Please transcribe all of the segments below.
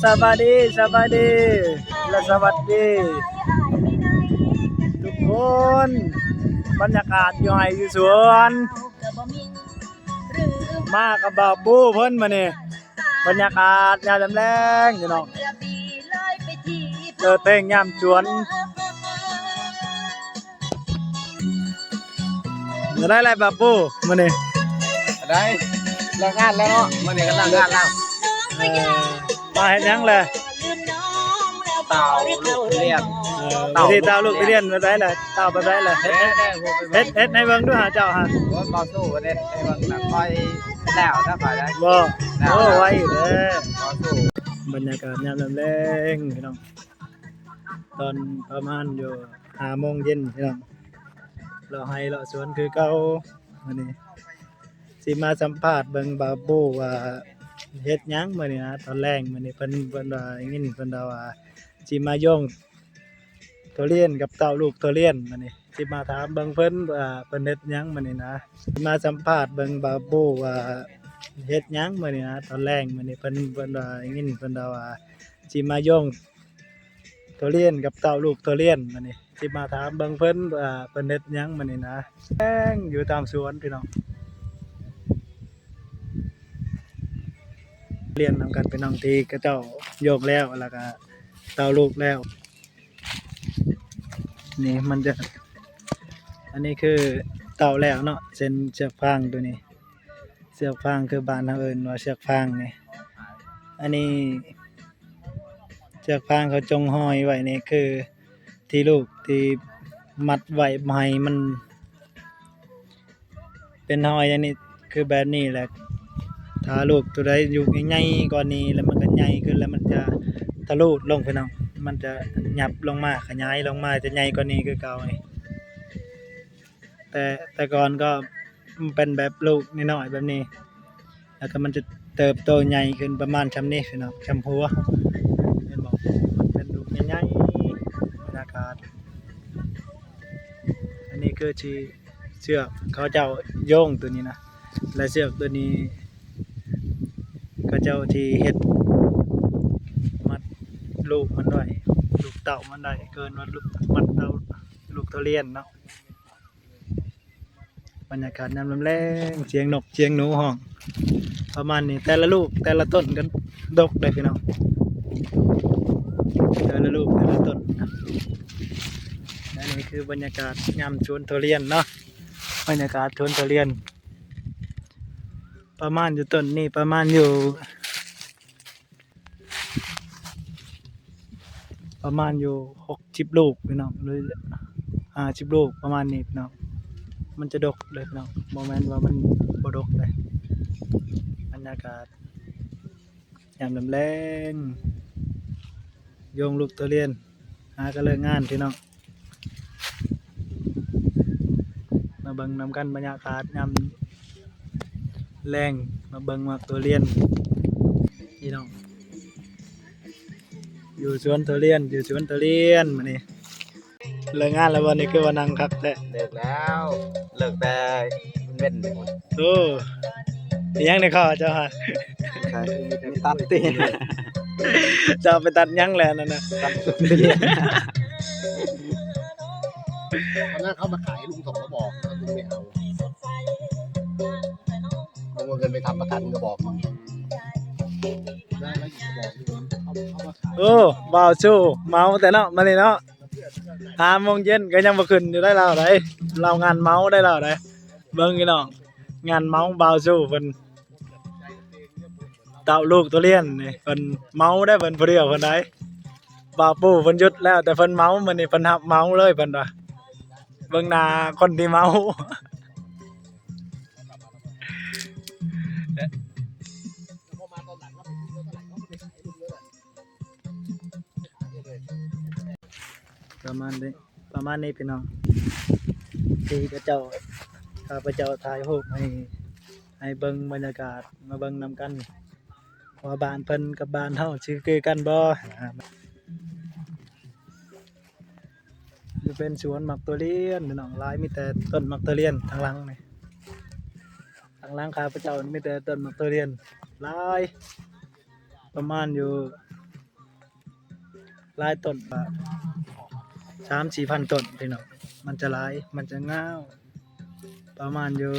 สวัสดีสวัสดีและสวัสดีทุกคนบรรยากาศอยู่ไห้อยู่สวนมากับบ่าวปูเพิ่นมานี่บรรยากาศยามแลงอยู่น้องเปิดเพลงยามสวนจะได้อะไรบ่าวปูมานี่ ได้เลิกงานแล้วเนาะมื่อนี้ก็เลิกงานแล้ว มาเห็นยังเลย เต่าลูกเรียน ที่เต่าลูกที่เรียนมาได้เลยเต่ามาได้เลย เฮ็ดในเบิ่งด้วยหาเจ้าฮะ รถบอสู้ประเด็นไอ้บางแบบคอยแล้วถ้าคอยได้ บ่โอ้ไว้อยู่เด้อบ อสู้ บรรยากาศยามแลงพี่น้องตอนประมาณอยู่5 โมงเย็นพี่น้องเราให้เลาะสวนคือเก่ามื้อนี้สิมาสัมภาษณ์เบิ่งบาบูว่าเฮ็ดหยังมื้อนี้นะตอนแรกมื้อนี้เพิ่นว่าอย่างงี้เพิ่นว่าสิมาโยงทุเรียนกับเต้าลูกทุเรียนมื้อนี้สิมาถามเบิ่งเพิ่นว่าเพิ่นเฮ็ดหยังมื้อนี้นะสิมาสัมภาษณ์เบิ่งบาบูว่าเฮ็ดหยังมื้อนี้นะตอนแรกมื้อนี้เพิ่นว่าอย่างงี้เพิ่นว่าสิมาโยงทุเรียนกับเต้าลูกทุเรียนมื้อนี้สิมาถามเบิ่งเพิ่นว่าเพิ่นเฮ็ดหยังมื้อนี้นะแป้งอยู่ตามสวนพี่น้องเรียนนำกันเป็นน้องที่กระเจ้าโยกแล้วแล้วก็เต้าลูกแล้วนี่มันจะอันนี้คือเต่าแล้วเนาะเส้นเชือกฟางตัวนี้เชือกฟางคือบ้านเฮาเอิ้นว่าเชือกฟางนี่อันนี้เชือกฟางเขาจงห้อยไว้นี่คือที่ลูกที่มัดไว้บ่ให้มันเป็นห้อยอันนี้คือแบบนี้แหละถ้าลูกตัวใดอยู่ใหญ่ๆกว่านี้แล้วมันก็ใหญ่ขึ้นแล้วมันจะทะลุลงพี่น้องมันจะหยับลงมาขยายลงมาจะใหญ่กว่านี้คือเก่าไงแต่ก่อนก็เป็นแบบลูกน้อยๆแบบนี้แล้วก็มันจะเติบโตใหญ่ขึ้นประมาณชำนี้พี่น้องชำหัวเห็นบ่มันเป็นลูกใหญ่ๆบรรยากาศอันนี้คือที่เชือกเขาเจ้าโยงตัวนี้นะและเชือกตัวนี้เขาเจ้าที่เฮ็ดมัดลูกมันไว้ลูกเต่ามันได้เกินว่าลูกมัดเต่าลูกทุเรียนเนาะบรรยากาศยามลำแรงเสียงนกเสียงหนูห้องประมาณนี้แต่ละลูกแต่ละต้นกันดกเลยพี่น้องแต่ละลูกแต่ละต้นและนี่คือบรรยากาศยามสวนทุเรียนเนาะบรรยากาศสวนทุเรียนประมาณอยู่ต้นนี่ประมาณอยู่60 ลูกพี่น้องหรือ50 ลูกประมาณนี้พี่น้องมันจะดกเลยพี่น้องโมเมนต์ว่ามันบ่ดกเลยบรรยากาศยามลำแรงโยงลูกทุเรียนหาก็เลิกงานพี่น้องมาเบิ่งนำกันบรรยากาศยามแรงมาเบิ่งมักทุเรียนพี่น้องอยู่สวนทุเรียนมื้อนี้เลิกงานแล้ววันนี้คือว่านั่งคักแท้ เลิกแล้วเลิกแต่เว้นไปหมด โอ้ยยังในข้อเจ้าฮะ ใช่มีตัดตี จะเอาไปตัดยังแหละนั่นนะ ตัดตี ตอนนั้นเขามาขายลุงส่งก็บอกลุงไม่เอาลุงเอาเงินไปทำประกันก็บอกมึงได้แล้วก็บอกลุงเขามาขาย โอ้บ่าวสู้เมาแต่เนาะมาเลยเนาะ5 โมงเย็นก็ยังบ่ขึ้นอยู่ได้แล้วได้เรางานเมาได้แล้วได้เบิ่งพี่น้องงานเมาบ่าวสู้เพิ่นเต้าลูกทุเรียนนี่เพิ่นเมาได้เพิ่นผู้เดียวเพิ่นได้บ่าวปู่เพิ่นหยุดแล้วแต่เพิ่นเมามื้อนี้เพิ่นรับเมาเลยเพิ่นว่าเบิ่งหน้าคนที่เมา พอมาตอนหลังแล้วไปซื้อเท่าไหร่เขาก็ไปขายลุงเลยขายเลย ประมาณนี้พี่น้องที่พระเจ้าข้าพเจ้าถ่ายรูปให้เบิ่งบรรยากาศมาเบิ่งนำกันว่าบ้านเพิ่นกับบ้านเฮาสิคือกันบ่จะเป็นสวนมักทุเรียนพี่น้องหลายมีแต่ต้นมักทุเรียนทางหลังนี่ทางหลังข้าพเจ้ามีแต่ต้นมักทุเรียนหลายประมาณอยู่ หลายต้นป่า3-4,000ต้นพี่น้องมันจะหลายมันจะงาวประมาณอยู่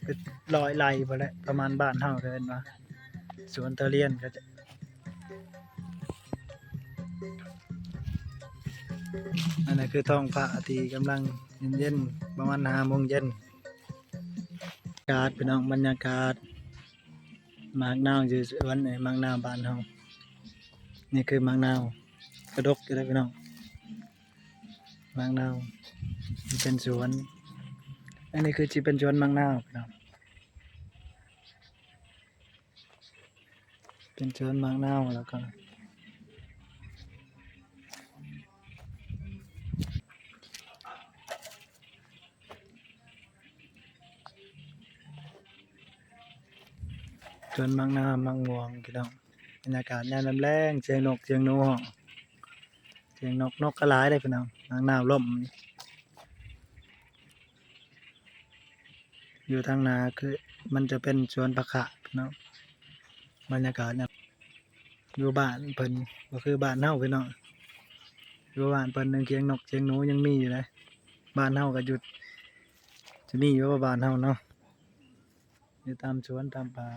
เป็น100ไร่บ่แหละประมาณบ้านเฮาเด้นว่าสวนทุเรียนก็จะอันนั้นคือท้องฟ้าที่กำลังเย็นๆประมาณ5 โมงเย็นอากาศพี่น้องบรรยากาศหมากนาวอยู่สวนไอ้หมากนาวบ้านเฮานี่คือหมากนาวกระดกอยู่แล้วพี่น้องหมากนาวมันเป็นสวนอันนี้คือสิเป็นสวนหมากนาวพี่น้องเป็นสวนหมากนาวแล้วก็สวนหมากนาวหมากม่วงพี่น้องบรรยากาศยามแลงเสียงนกเสียงหนูฮ้องเสียงนกก็หลายเลยพี่น้องหมากนาวล่มอยู่ทางนาคือมันจะเป็นสวนผักขะพี่น้องบรรยากาศเนี่ยอยู่บ้านเพิ่นก็คือบ้านเฮาพี่น้องอยู่บ้านเพิ่นยังเสียงนกเสียงหนูยังมีอยู่เลยบ้านเฮาก็หยุดจะมีอยู่ว่าบ้านเฮาเนาะอยู่ตามสวนตามป่า